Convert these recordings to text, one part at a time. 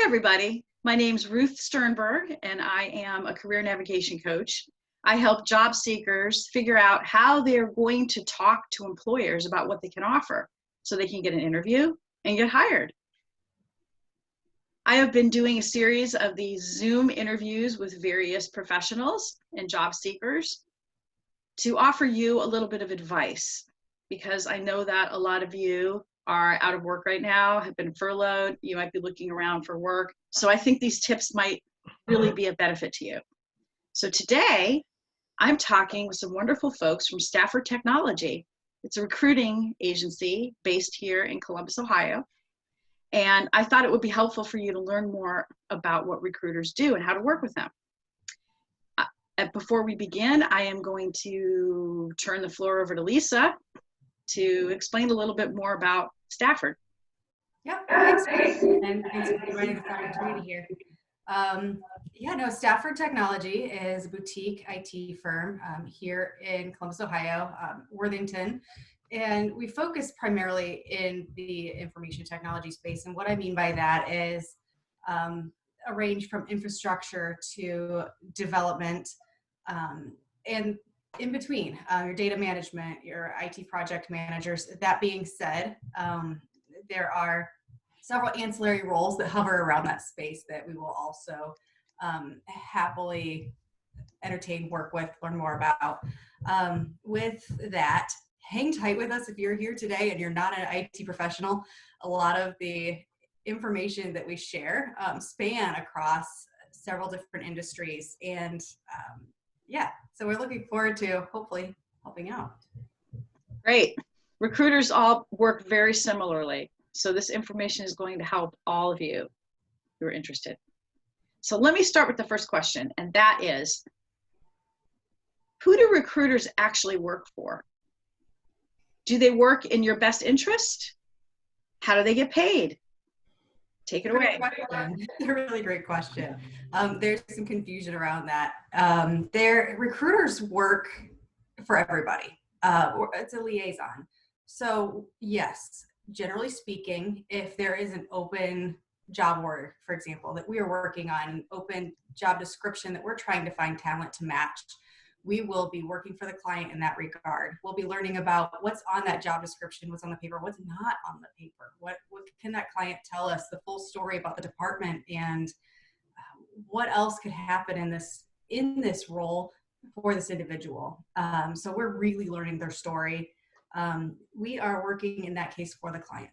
Hi, everybody. My name's Ruth Sternberg, and I am a career navigation coach. I help job seekers figure out how they're going to talk to employers about what they can offer so they can get an interview and get hired. I have been doing a series of these Zoom interviews with various professionals and job seekers to offer you a little bit of advice, because I know that a lot of you are out of work right now, have been furloughed, you might be looking around for work. So I think these tips might really be a benefit to you. So today, I'm talking with some wonderful folks from Stafford Technology. It's a recruiting agency based here in Columbus, Ohio. And I thought it would be helpful for you to learn more about what recruiters do and how to work with them. Before we begin, I am going to turn the floor over to Lisa to explain a little bit more about Stafford. Yeah, thanks, and thanks for providing this opportunity here. Stafford Technology is a boutique IT firm here in Columbus, Ohio, Worthington, and we focus primarily in the information technology space. And what I mean by that is a range from infrastructure to development, and in between, your data management, your IT project managers. That being said, there are several ancillary roles that hover around that space that we will also happily entertain, work with, learn more about. With that, hang tight with us if you're here today and you're not an IT professional. A lot of the information that we share span across several different industries, and so we're looking forward to hopefully helping out. Great. Recruiters all work very similarly. So this information is going to help all of you who are interested. So let me start with the first question, and that is, who do recruiters actually work for? Do they work in your best interest? How do they get paid? Take it away. A really great question. There's some confusion around that. Recruiters work for everybody. It's a liaison. So yes, generally speaking, if there is an open job order, for example, that we are working on, an open job description that we're trying to find talent to match, we will be working for the client in that regard. We'll be learning about what's on that job description, what's on the paper, what's not on the paper. What can that client tell us, the full story about the department, and what else could happen in this role for this individual. So we're really learning their story. We are working in that case for the client.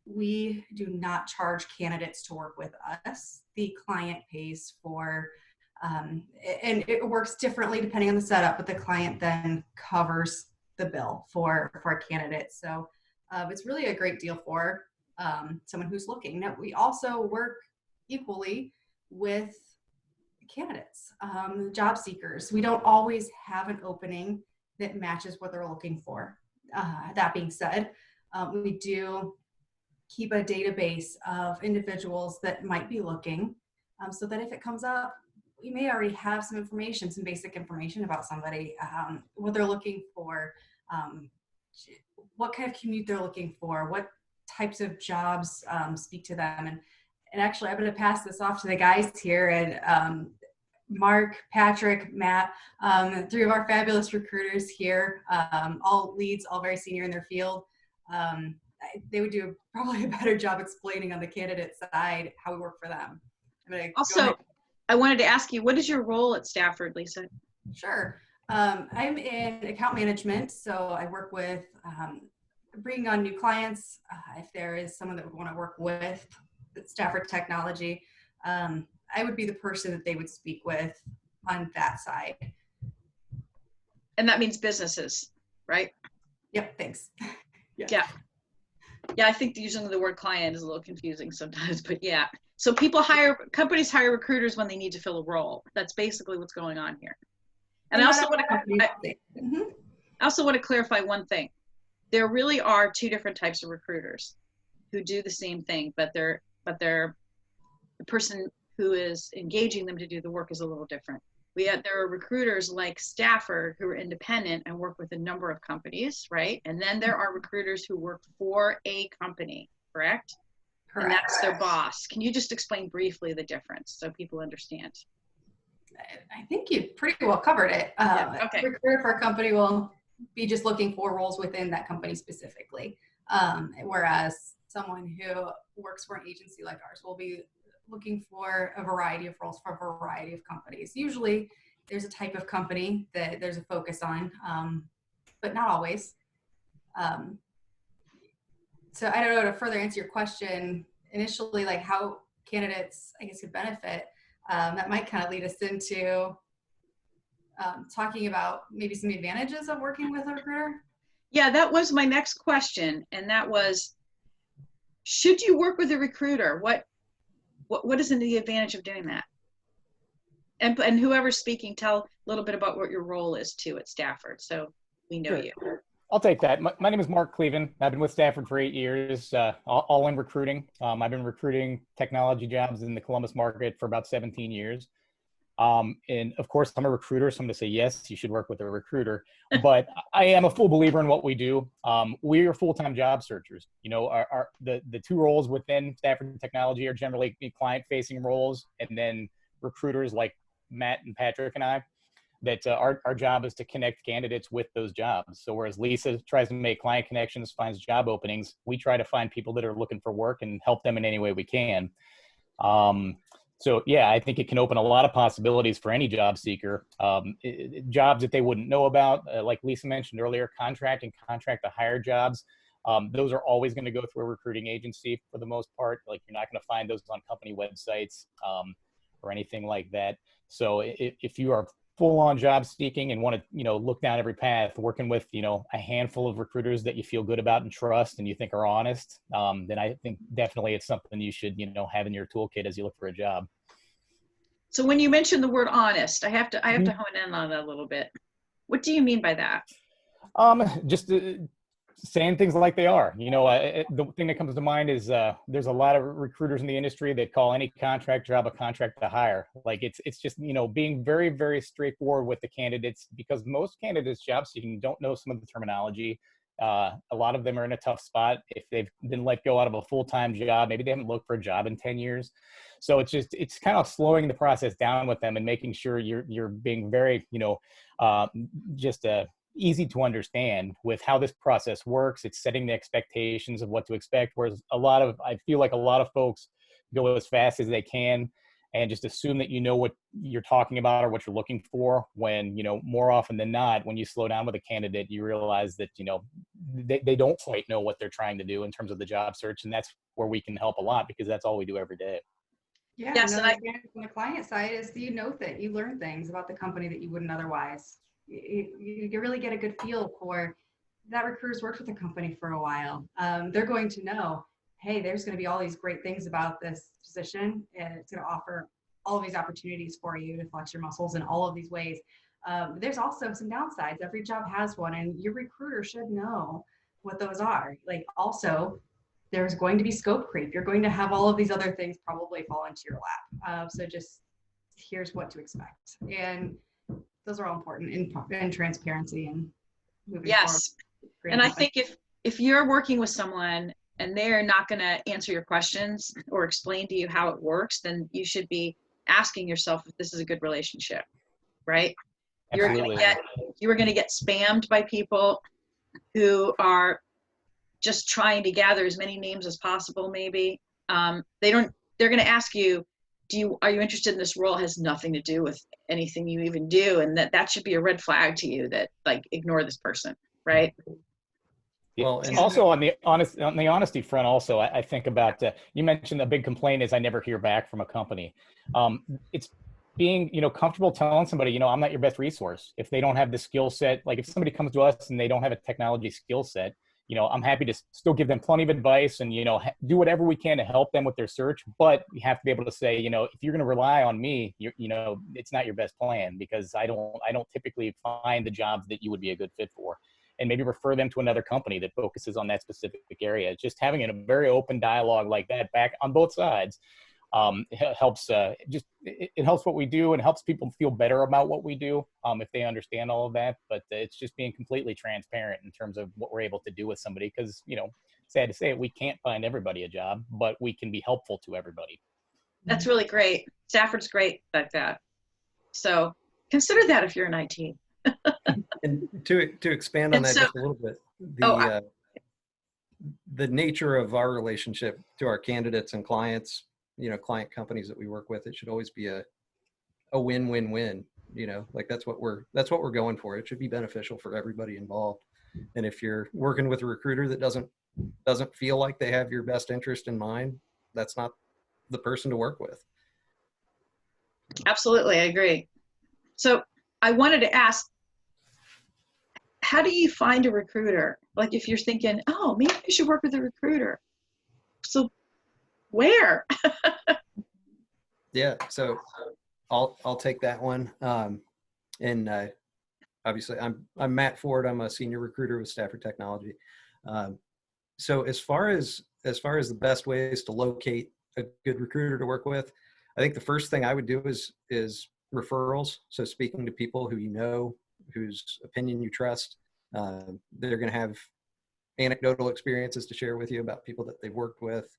We do not charge candidates to work with us. The client pays for and it works differently depending on the setup, but the client then covers the bill for a candidate. So it's really a great deal for someone who's looking. Now, we also work equally with candidates, job seekers. We don't always have an opening that matches what they're looking for. That being said, we do keep a database of individuals that might be looking, so that if it comes up, we may already have some information, some basic information about somebody, what they're looking for, what kind of commute they're looking for, what types of jobs speak to them. And actually, I'm going to pass this off to the guys here, and Mark, Patrick, Matt, 3 of our fabulous recruiters here, all leads, all very senior in their field. They would do probably a better job explaining on the candidate side how we work for them. Also, I wanted to ask you, what is your role at Stafford, Lisa? Sure. I'm in account management, so I work with bringing on new clients. If there is someone that would want to work with Stafford Technology, I would be the person that they would speak with on that side. And that means businesses, right? Yep, thanks. Yeah, I think using the word client is a little confusing sometimes, but yeah. So companies hire recruiters when they need to fill a role. That's basically what's going on here. And I also want to clarify one thing. There really are 2 different types of recruiters who do the same thing, but the person who is engaging them to do the work is a little different. There are recruiters like Stafford who are independent and work with a number of companies, right? And then there are recruiters who work for a company, correct? and Correct. that's their boss. Can you just explain briefly the difference so people understand? I think you pretty well covered it. Yeah, okay. A recruiter for a company will be just looking for roles within that company specifically. Whereas someone who works for an agency like ours will be looking for a variety of roles for a variety of companies. Usually there's a type of company that there's a focus on, but not always. So I don't know, to further answer your question, initially, like how candidates, I guess, could benefit, that might kind of lead us into talking about maybe some advantages of working with a recruiter. Yeah, that was my next question. And that was, should you work with a recruiter? What is the advantage of doing that? And whoever's speaking, tell a little bit about what your role is too at Stafford, so we know Sure. you. I'll take that. My name is Mark Cleven. I've been with Stafford for 8 years, all in recruiting. I've been recruiting technology jobs in the Columbus market for about 17 years. And of course, I'm a recruiter, so I'm going to say, yes, you should work with a recruiter. But I am a full believer in what we do. We are full-time job searchers. You know, the two roles within Stafford Technology are generally client-facing roles, and then recruiters like Matt and Patrick and I, that our job is to connect candidates with those jobs. So whereas Lisa tries to make client connections, finds job openings, we try to find people that are looking for work and help them in any way we can. So yeah, I think it can open a lot of possibilities for any job seeker. Jobs that they wouldn't know about, like Lisa mentioned earlier, contract to hire jobs. Those are always going to go through a recruiting agency for the most part. Like you're not going to find those on company websites or anything like that. So if you are full-on job seeking and want to, look down every path, working with, a handful of recruiters that you feel good about and trust and you think are honest, then I think definitely it's something you should, have in your toolkit as you look for a job. So when you mention the word honest, I have to Mm-hmm. hone in on that a little bit. What do you mean by that? Just saying things like they are. The thing that comes to mind is there's a lot of recruiters in the industry that call any contract job a contract to hire. Like it's just, being very, very straightforward with the candidates, because most candidates job seeking don't know some of the terminology. A lot of them are in a tough spot. If they've been let go out of a full-time job, maybe they haven't looked for a job in 10 years. So it's kind of slowing the process down with them and making sure you're being very, just easy to understand with how this process works. It's setting the expectations of what to expect. Whereas I feel like a lot of folks go as fast as they can and just assume that you know what you're talking about or what you're looking for, when, more often than not, when you slow down with a candidate, you realize that, they don't quite know what they're trying to do in terms of the job search. And that's where we can help a lot, because that's all we do every day. Yeah, yes, another advantage on the client side is you learn things about the company that you wouldn't otherwise. You really get a good feel for that recruiter's worked with the company for a while. They're going to know, hey, there's going to be all these great things about this position, and it's going to offer all of these opportunities for you to flex your muscles in all of these ways. There's also some downsides. Every job has one, and your recruiter should know what those are. Like, also, there's going to be scope creep. You're going to have all of these other things probably fall into your lap. So just here's what to expect. And those are all important in transparency and moving yes forward. And I think if you're working with someone and they're not going to answer your questions or explain to you how it works, then you should be asking yourself if this is a good relationship, right? Absolutely. You are going to get spammed by people who are just trying to gather as many names as possible. Maybe they're going to ask you, are you interested in this role? It has nothing to do with anything you even do. And that should be a red flag to you, that like, ignore this person. Right. Well, and also on the honesty front, also, I think about, you mentioned a big complaint is I never hear back from a company. It's being, comfortable telling somebody, I'm not your best resource. If they don't have the skill set, like if somebody comes to us and they don't have a technology skill set, I'm happy to still give them plenty of advice and, do whatever we can to help them with their search. But you have to be able to say, if you're going to rely on me, it's not your best plan, because I don't typically find the jobs that you would be a good fit for, and maybe refer them to another company that focuses on that specific area. Just having a very open dialogue like that back on both sides helps. It helps what we do and helps people feel better about what we do if they understand all of that. But it's just being completely transparent in terms of what we're able to do with somebody, because sad to say it, we can't find everybody a job, but we can be helpful to everybody. That's really great. Stafford's great like that. So consider that if you're in IT. And to expand on And that so- just a little bit, the nature of our relationship to our candidates and clients, client companies that we work with, it should always be a win-win-win. Like that's what we're going for. It should be beneficial for everybody involved. And if you're working with a recruiter that doesn't feel like they have your best interest in mind, that's not the person to work with. Absolutely, I agree. So I wanted to ask, how do you find a recruiter? Like if you're thinking, oh, maybe I should work with a recruiter. So where? Yeah, so I'll take that one. And obviously I'm Matt Ford. I'm a senior recruiter with Stafford Technology. So as far as the best ways to locate a good recruiter to work with, I think the first thing I would do is referrals. So speaking to people who whose opinion you trust. They're going to have anecdotal experiences to share with you about people that they've worked with,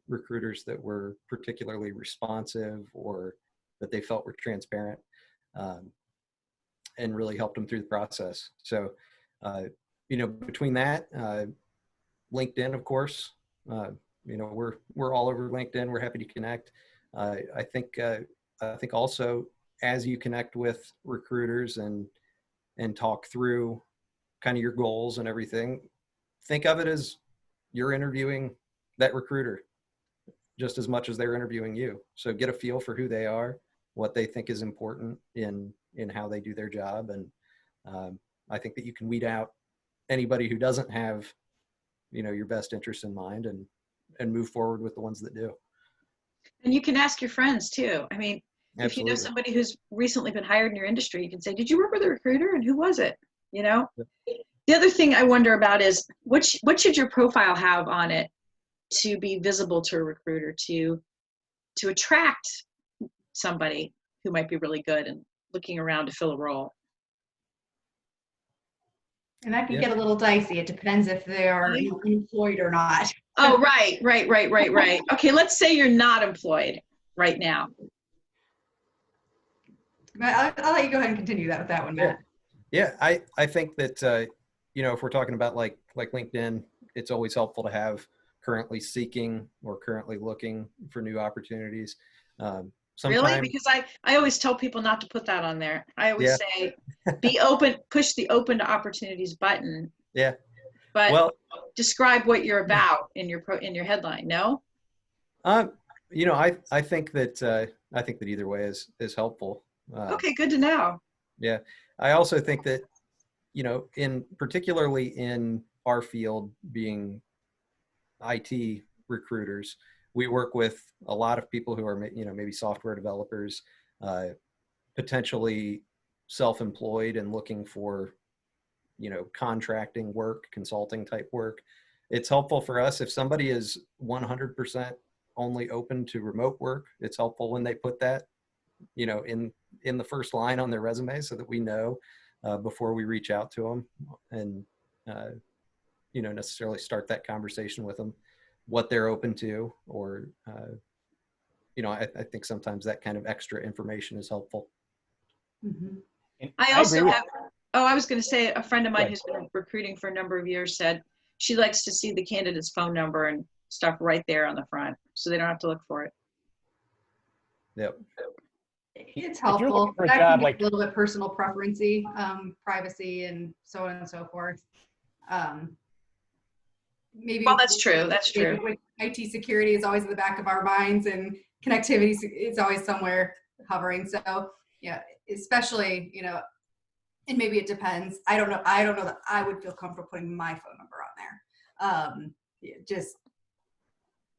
recruiters that were particularly responsive or that they felt were transparent, and really helped them through the process. So, between that, LinkedIn, of course, we're all over LinkedIn. We're happy to connect. I think also as you connect with recruiters and talk through kind of your goals and everything, think of it as you're interviewing that recruiter just as much as they're interviewing you. So get a feel for who they are, what they think is important in how they do their job. And I think that you can weed out anybody who doesn't have, your best interest in mind and move forward with the ones that do. And you can ask your friends too. I mean, Absolutely. if you know somebody who's recently been hired in your industry, you can say, did you work with a recruiter and who was it? The other thing I wonder about is what should your profile have on it to be visible to a recruiter, to attract somebody who might be really good and looking around to fill a role? And that can get a little dicey. It depends if they are employed or not. Oh, right. Okay, let's say you're not employed right now. I'll let you go ahead and continue that with that one, Matt. Yeah, I think that, if we're talking about like LinkedIn, it's always helpful to have currently seeking or currently looking for new opportunities. Really? Because I always tell people not to put that on there. I always say, be open, push the open to opportunities button. Yeah. But describe what you're about in your headline. No? I think that either way is helpful. Okay, good to know. Yeah. I also think that, particularly in our field being IT recruiters, we work with a lot of people who are, maybe software developers, potentially self-employed and looking for, contracting work, consulting type work. It's helpful for us if somebody is 100% only open to remote work. It's helpful when they put that, in the first line on their resume so that we know before we reach out to them and, necessarily start that conversation with them, what they're open to, or, I think sometimes that kind of extra information is helpful. Mm-hmm. I was going to say a friend of mine who's been recruiting for a number of years said she likes to see the candidate's phone number and stuff right there on the front so they don't have to look for it. Yep. It's helpful. For a that job, can be a little bit personal preferency, privacy, and so on and so forth. Maybe. Well, that's true. That's true. With IT security is always in the back of our minds, and connectivity is always somewhere hovering. So yeah, especially and maybe it depends. I don't know that I would feel comfortable putting my phone number on there.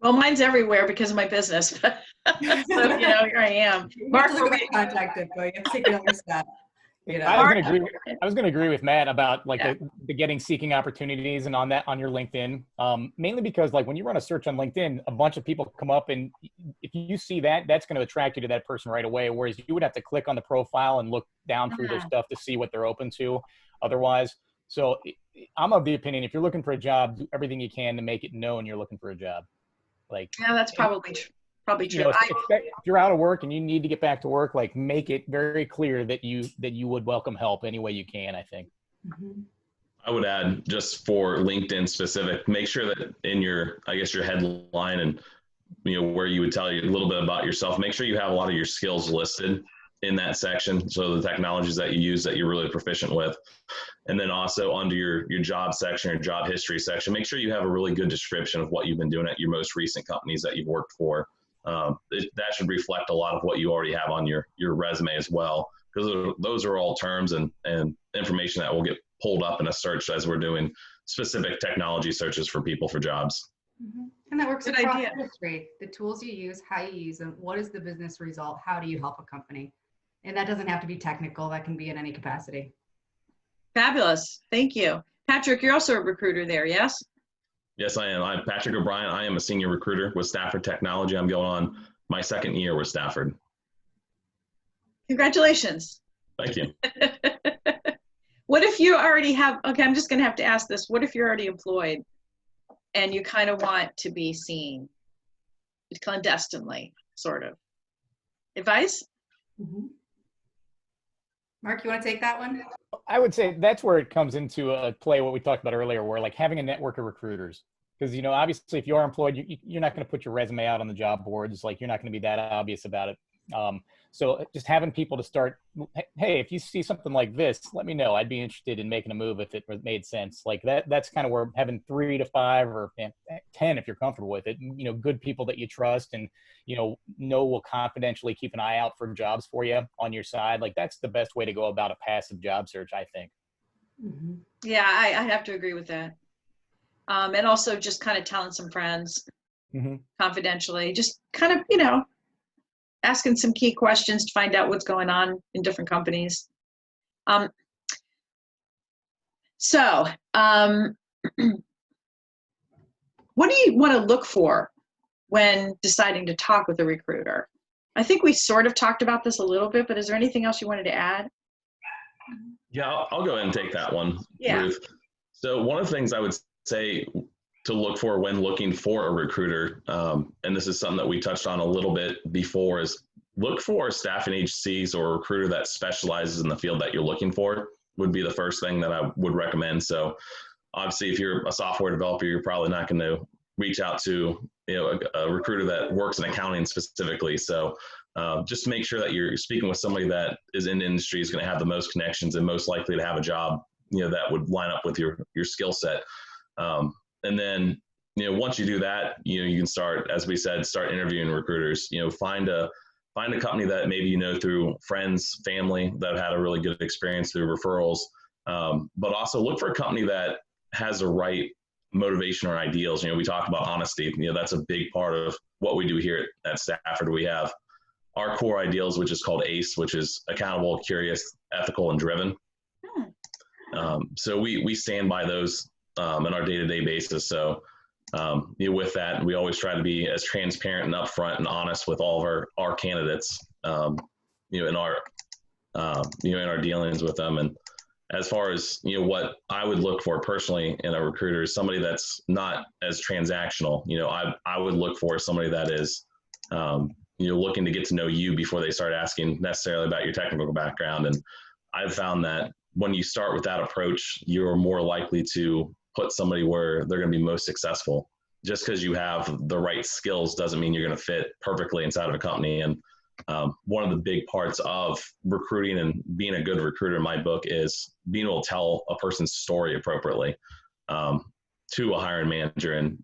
Well, mine's everywhere because of my business. So, here I am. Mark, look at my contact info. You have to take another step. I was going to agree with Matt about the getting seeking opportunities and on your LinkedIn, mainly because when you run a search on LinkedIn, a bunch of people come up, and if you see that, that's going to attract you to that person right away. Whereas you would have to click on the profile and look down through their stuff to see what they're open to otherwise. So I'm of the opinion, if you're looking for a job, do everything you can to make it known you're looking for a job. Like, Yeah, that's probably probably you true. know, if you're out of work and you need to get back to work, like make it very clear that you would welcome help any way you can, I think. Mhm. I would add, just for LinkedIn specific, make sure that in your, I guess, your headline and, you know, where you would tell you a little bit about yourself, make sure you have a lot of your skills listed in that section. So the technologies that you use that you're really proficient with. And then also under your job section or job history section, make sure you have a really good description of what you've been doing at your most recent companies that you've worked for. That should reflect a lot of what you already have on your resume as well, because those are all terms and information that will get pulled up in a search as we're doing specific technology searches for people for jobs. Mm-hmm. And that works Good across idea. industry. The tools you use, how you use them, what is the business result, how do you help a company? And that doesn't have to be technical, that can be in any capacity. Fabulous. Thank you. Patrick, you're also a recruiter there, yes? Yes, I am. I'm Patrick O'Brien. I am a senior recruiter with Stafford Technology. I'm going on my second year with Stafford. Congratulations. Thank you. What if you already have, okay, I'm just going to have to ask this. What if you're already employed and you kind of want to be seen clandestinely, sort of? Advice? Mm-hmm. Mark, you want to take that one? I would say that's where it comes into play what we talked about earlier, where like having a network of recruiters. Because, you know, obviously if you are employed, you're not going to put your resume out on the job boards. Like, you're not going to be that obvious about it. So just having people to start, hey, if you see something like this, let me know. I'd be interested in making a move if it made sense. Like that's kind of where having 3 to 5 or 10, if you're comfortable with it, you know, good people that you trust and, you know will confidentially keep an eye out for jobs for you on your side. Like, that's the best way to go about a passive job search, I think. Mm-hmm. Yeah, I have to agree with that. And also just kind of telling some friends confidentially, just kind of, you know, asking some key questions to find out what's going on in different companies. So what do you want to look for when deciding to talk with a recruiter? I think we sort of talked about this a little bit, but is there anything else you wanted to add? Yeah, I'll go ahead and take that one, Yeah. Ruth. So one of the things I would say to look for when looking for a recruiter, and this is something that we touched on a little bit before, is look for staffing agencies or a recruiter that specializes in the field that you're looking for would be the first thing that I would recommend. So obviously, if you're a software developer, you're probably not going to reach out to, you know, a recruiter that works in accounting specifically. So just to make sure that you're speaking with somebody that is in the industry, is going to have the most connections and most likely to have a job, you know, that would line up with your skill set. And then, you know, once you do that, you know, you can start, as we said, start interviewing recruiters. You know, find a company that maybe you know through friends, family that have had a really good experience through referrals. But also look for a company that has the right motivation or ideals. You know, we talk about honesty. You know, that's a big part of what we do here at Stafford. We have our core ideals, which is called ACE, which is accountable, curious, ethical, and driven. So we stand by those on our day-to-day basis. So you know, with that, we always try to be as transparent and upfront and honest with all of our candidates, you know, in our you know, in our dealings with them. And as far as, you know, what I would look for personally in a recruiter is somebody that's not as transactional. You know, I would look for somebody that is, you know, looking to get to know you before they start asking necessarily about your technical background. And I've found that when you start with that approach, you're more likely to put somebody where they're going to be most successful. Just because you have the right skills doesn't mean you're going to fit perfectly inside of a company. And one of the big parts of recruiting and being a good recruiter in my book is being able to tell a person's story appropriately to a hiring manager. And,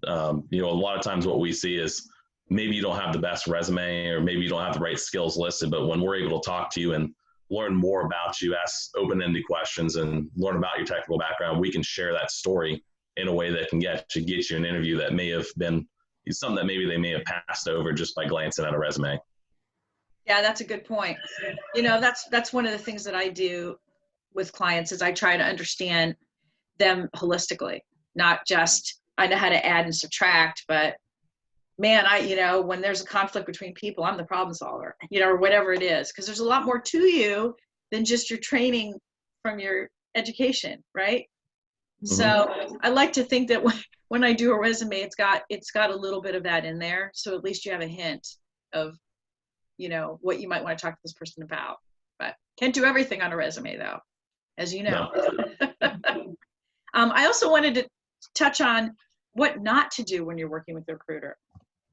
you know, a lot of times what we see is maybe you don't have the best resume or maybe you don't have the right skills listed, but when we're able to talk to you and learn more about you, ask open-ended questions and learn about your technical background, we can share that story in a way that can get you an interview that may have been something that maybe they may have passed over just by glancing at a resume. Yeah, that's a good point. You know, that's one of the things that I do with clients is I try to understand them holistically, not just I know how to add and subtract, but man, you know, when there's a conflict between people, I'm the problem solver, you know, or whatever it is, because there's a lot more to you than just your training from your education, right? So I like to think that when I do a resume, it's got a little bit of that in there. So at least you have a hint of, what you might want to talk to this person about. But can't do everything on a resume though, as you know. No. I also wanted to touch on what not to do when you're working with a recruiter.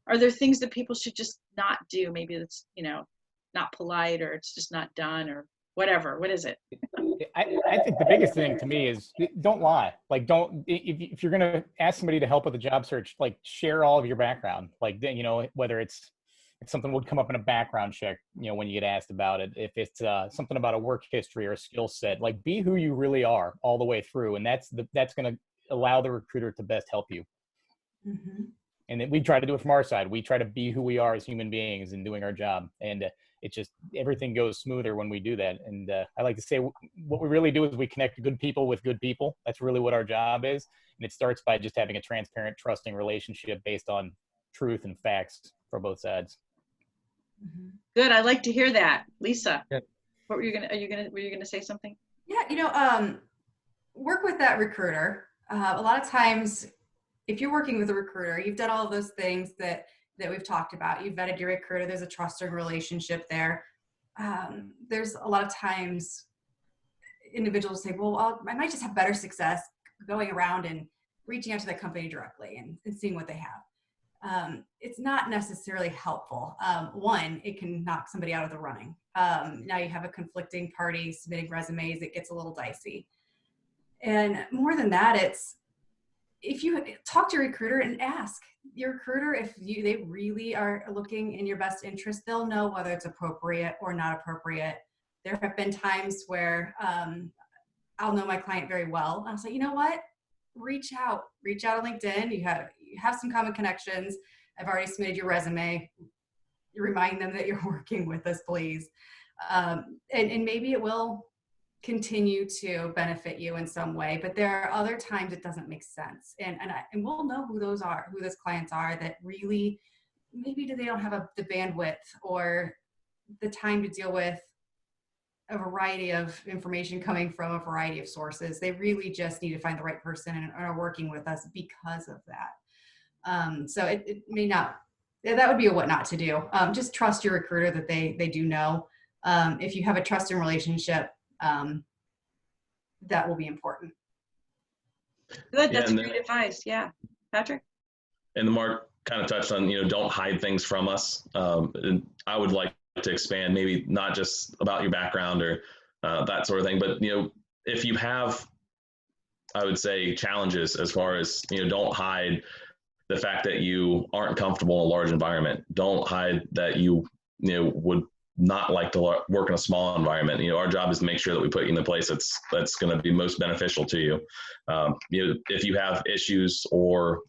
Are there things that people should just not do? Maybe it's, not polite, or it's just not done, or whatever. What is it? I think the biggest thing to me is don't lie. Like, if you're going to ask somebody to help with a job search, like, share all of your background. Like, whether it's if something would come up in a background check, when you get asked about it, if it's something about a work history or a skill set, like, be who you really are all the way through. And that's going to allow the recruiter to best help you. Mm-hmm. And then we try to do it from our side. We try to be who we are as human beings and doing our job. And it just, everything goes smoother when we do that. And I like to say what we really do is we connect good people with good people. That's really what our job is. And it starts by just having a transparent, trusting relationship based on truth and facts for both sides. Mm-hmm. Good. I like to hear that. Lisa, Yep. What were you gonna say something? Yeah, work with that recruiter. A lot of times, if you're working with a recruiter, you've done all of those things that we've talked about. You've vetted your recruiter. There's a trusting relationship there. There's a lot of times individuals say, well, I might just have better success going around and reaching out to the company directly and seeing what they have. It's not necessarily helpful. One, it can knock somebody out of the running. Now you have a conflicting party submitting resumes. It gets a little dicey. And more than that, it's, if you talk to your recruiter and ask your recruiter if they really are looking in your best interest, they'll know whether it's appropriate or not appropriate. There have been times where I'll know my client very well. I'll say, you know what? Reach out on LinkedIn. You have some common connections. I've already submitted your resume. Remind them that you're working with us, please. And maybe it will continue to benefit you in some way, but there are other times it doesn't make sense. And we'll know who those clients are that really, maybe they don't have the bandwidth or the time to deal with a variety of information coming from a variety of sources. They really just need to find the right person and are working with us because of that. So it may not, that would be a what not to do. Just trust your recruiter that they do know. If you have a trusting relationship, that will be important. Good. That's great advice. Yeah. Patrick? And Mark kind of touched on, don't hide things from us. And I would like to expand, maybe not just about your background or that sort of thing, but, if you have, I would say, challenges as far as, don't hide the fact that you aren't comfortable in a large environment. Don't hide that you would not like to work in a small environment. Our job is to make sure that we put you in the place that's going to be most beneficial to you. If you have issues or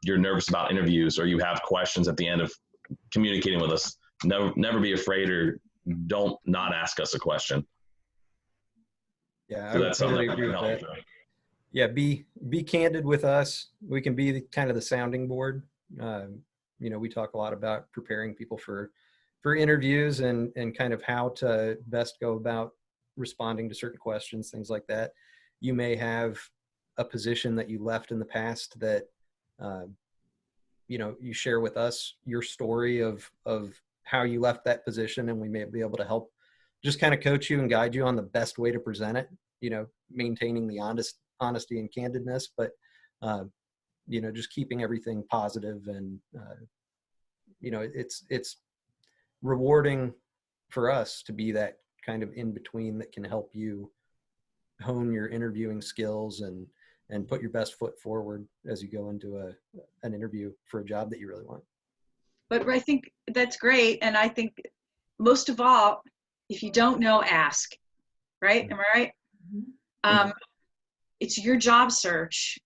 you're nervous about interviews or you have questions at the end of communicating with us, never be afraid or don't not ask us a question. Yeah, So I that's totally something agree with that. Yeah, be candid with us. We can be kind of the sounding board. We talk a lot about preparing people for interviews and kind of how to best go about responding to certain questions, things like that. You may have a position that you left in the past that, you share with us your story of how you left that position, and we may be able to help just kind of coach you and guide you on the best way to present it, maintaining the honesty and candidness, but, just keeping everything positive and, it's rewarding for us to be that kind of in between that can help you hone your interviewing skills and put your best foot forward as you go into an interview for a job that you really want. But I think that's great. And I think most of all, if you don't know, ask, right? Am I right? Mm-hmm. It's your job search.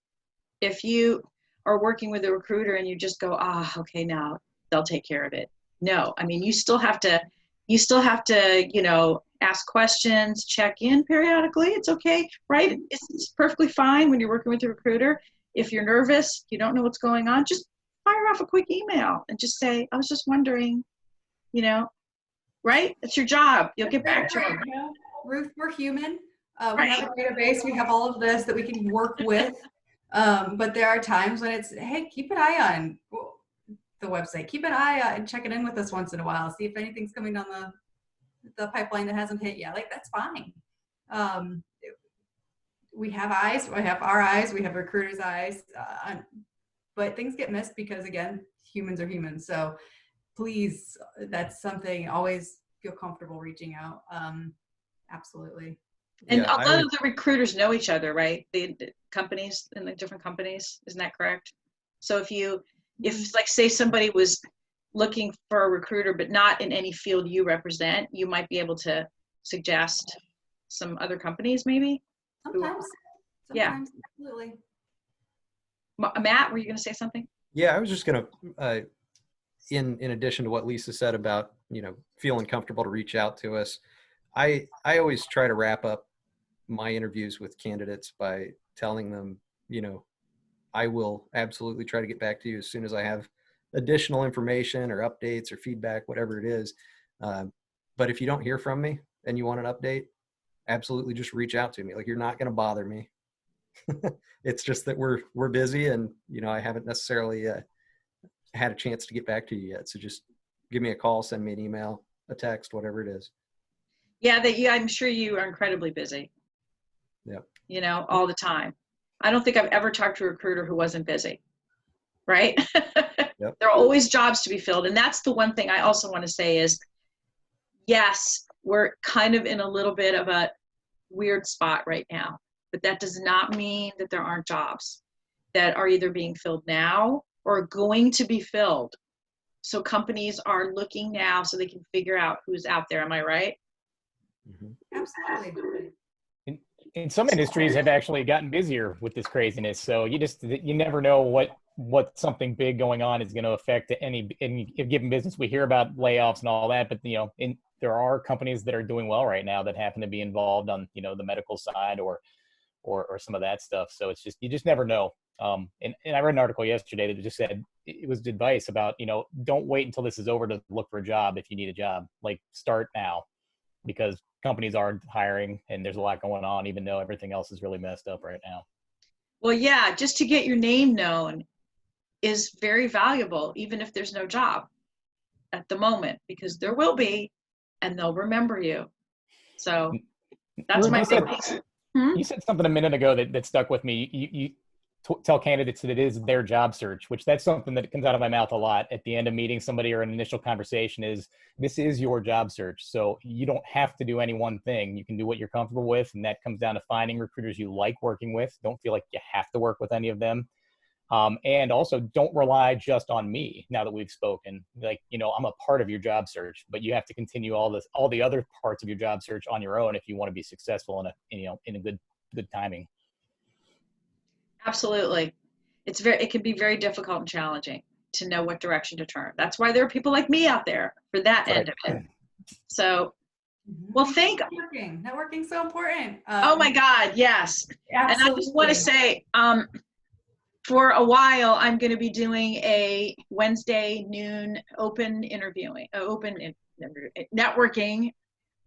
If you are working with a recruiter and you just go, okay, now they'll take care of it. No, I mean, you still have to, ask questions, check in periodically. It's okay, right? It's perfectly fine when you're working with a recruiter. If you're nervous, you don't know what's going on, just fire off a quick email and just say, I was just wondering, right? It's your job. You'll get back to them. Ruth, we're human. We have a database. We have all of this that we can work with. But there are times when it's, hey, keep an eye on the website. Keep an eye on and check it in with us once in a while. See if anything's coming down the pipeline that hasn't hit yet. Like, that's fine. We have eyes. We have our eyes. We have recruiters' eyes. But things get missed because, again, humans are humans. So please, that's something, always feel comfortable reaching out. Absolutely. And Yeah, a lot of the recruiters know each other, right? The companies and the different companies, isn't that correct? So if like say somebody was looking for a recruiter, but not in any field you represent, you might be able to suggest some other companies maybe? Sometimes, Yeah. absolutely. Matt, were you going to say something? Yeah, I was just going to, in addition to what Lisa said about, feeling comfortable to reach out to us, I always try to wrap up my interviews with candidates by telling them, I will absolutely try to get back to you as soon as I have additional information or updates or feedback, whatever it is. But if you don't hear from me and you want an update, absolutely just reach out to me. Like, you're not going to bother me. It's just that we're busy, and I haven't necessarily had a chance to get back to you yet. So just give me a call, send me an email, a text, whatever it is. Yeah, I'm sure you are incredibly busy. Yeah. All the time. I don't think I've ever talked to a recruiter who wasn't busy, right? Yep. There are always jobs to be filled. And that's the one thing I also want to say is, yes, we're kind of in a little bit of a weird spot right now, but that does not mean that there aren't jobs that are either being filled now or going to be filled. So companies are looking now so they can figure out who's out there. Am I right? Mm-hmm. Absolutely. In some industries have actually gotten busier with this craziness. So you never know what something big going on is going to affect any given business. We hear about layoffs and all that, but there are companies that are doing well right now that happen to be involved on the medical side or some of that stuff. So it's just, you just never know. And I read an article yesterday that just said, it was advice about, don't wait until this is over to look for a job. If you need a job, like, start now, because companies aren't hiring and there's a lot going on, even though everything else is really messed up right now. Well, yeah, just to get your name known is very valuable, even if there's no job at the moment, because there will be, and they'll remember you. So that's my big piece. You said something a minute ago that stuck with me. You tell candidates that it is their job search, which that's something that comes out of my mouth a lot at the end of meeting somebody or an initial conversation is, this is your job search. So you don't have to do any one thing. You can do what you're comfortable with. And that comes down to finding recruiters you like working with. Don't feel like you have to work with any of them. And also, don't rely just on me now that we've spoken. Like, I'm a part of your job search, but you have to continue all the other parts of your job search on your own if you want to be successful in a good timing. Absolutely. It can be very difficult and challenging to know what direction to turn. That's why there are people like me out there for that end of it. So, well, Networking's so important. Oh my God, yes. Absolutely. And I just want to say, for a while, I'm going to be doing a Wednesday noon open networking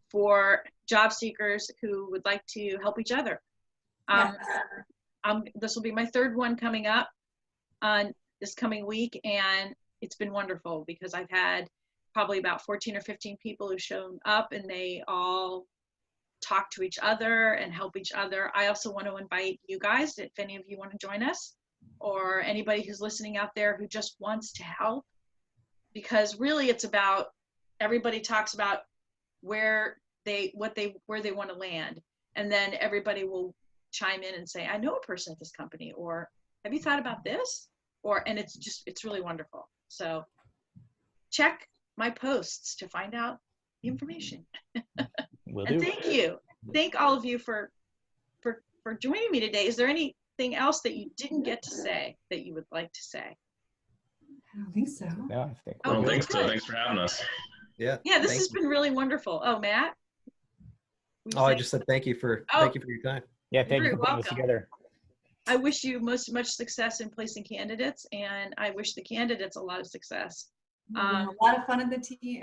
for job seekers who would like to help each other. This will be my third one coming up on this coming week, and it's been wonderful because I've had probably about 14 or 15 people who've shown up, and they all talk to each other and help each other. I also want to invite you guys, if any of you want to join us, or anybody who's listening out there who just wants to help, because really it's about, everybody talks about where they want to land, and then everybody will chime in and say, I know a person at this company, or have you thought about this? And it's really wonderful. So check my posts to find out the information. Will And do. thank you. Thank all of you for joining me today. Is there anything else that you didn't get to say that you would like to say? I don't think so. No, I think I don't Okay, think so. good. Thanks for having us. Yeah, this has been really wonderful. Oh, Matt? I just said thank you for your time. Yeah, thank you You're for putting this welcome. together. I wish you much success in placing candidates, and I wish the candidates a lot of success. A lot of fun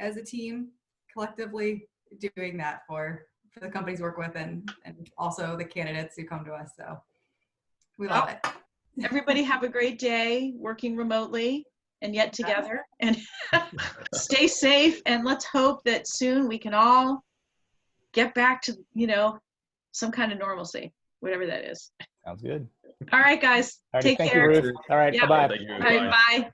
as a team, collectively doing that for for the companies we work with and also the candidates who come to us. So we love it. Everybody have a great day working remotely and yet together, and stay safe. And let's hope that soon we can all get back to, some kind of normalcy, whatever that is. Sounds good. All right, guys. All right, Take thank care. you, Ruth. All right, Yeah. bye-bye. Thank you. All right, bye.